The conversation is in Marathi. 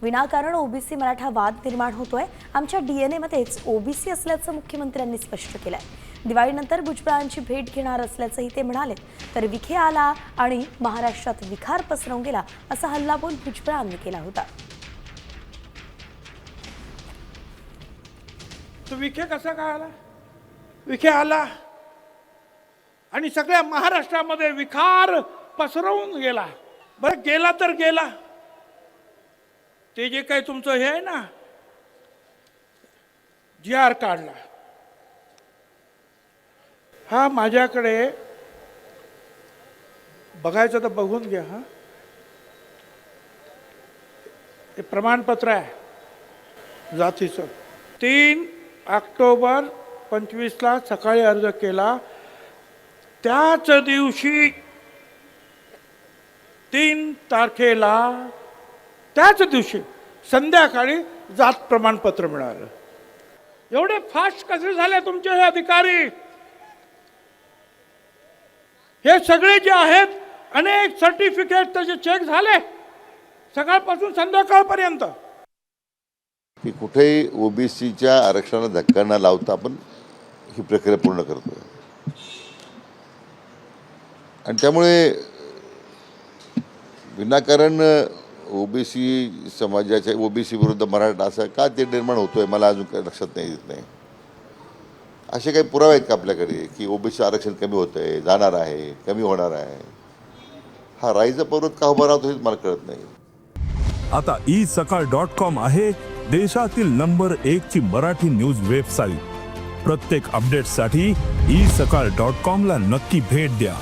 विनाकारण ओबीसी मराठा वाद निर्माण होतोय। आमच्या डीएनए मध्येच ओबीसी असल्याचं मुख्यमंत्र्यांनी स्पष्ट केलंय। दिवाळीनंतर भुजबळांची भेट घेणार असल्याचंही ते म्हणाले। तर विखे आला आणि महाराष्ट्रात विखार पसरवून गेला असा हल्लाबोल भुजबळांनी केला होता। तो विखे कसा काय आला? विखे आला आणि सगळ्या महाराष्ट्रामध्ये विखार पसरवून गेला। बरं गेला तर गेला, ते जे काही तुमचं हे आहे ना, GR काढला, हा माझ्याकडे बघायचं तर बघून घ्या। हा हे प्रमाणपत्र आहे जातीचं। 3 ऑक्टोबर 25ला सकाळी अर्ज केला, त्याच दिवशी 3 तारखेला त्याच दिवशी संध्याकाळी जात प्रमाणपत्र मिळालं। एवढे फास्ट कसे झाले तुमचे हे अधिकारी? हे सगळे जे आहेत अनेक सर्टिफिकेट त्याचे चेक झाले सकाळपासून संध्याकाळपर्यंत। की कुठेही ओबीसीच्या आरक्षणाला धक्का न लावता आपण ही प्रक्रिया पूर्ण करतोय आणि त्यामुळे विनाकारण ओबीसी समाजाच्या ओबीसी विरुद्ध मराठा असं का ते निर्माण होतोय मला अजून काही लक्षात नाही येत नाही। असे काही पुरावे आहेत का आपल्याकडे की ओबीसी आरक्षण कमी होतंय, जाणार आहे, कमी होणार आहे? हा राईचा पर्वत का उभा राहतो हेच मला कळत नाही। आता isakal.com आहे देशातील नंबर 1 ची मराठी न्यूज वेबसाईट। प्रत्येक अपडेटसाठी isakal.com ला नक्की भेट द्या।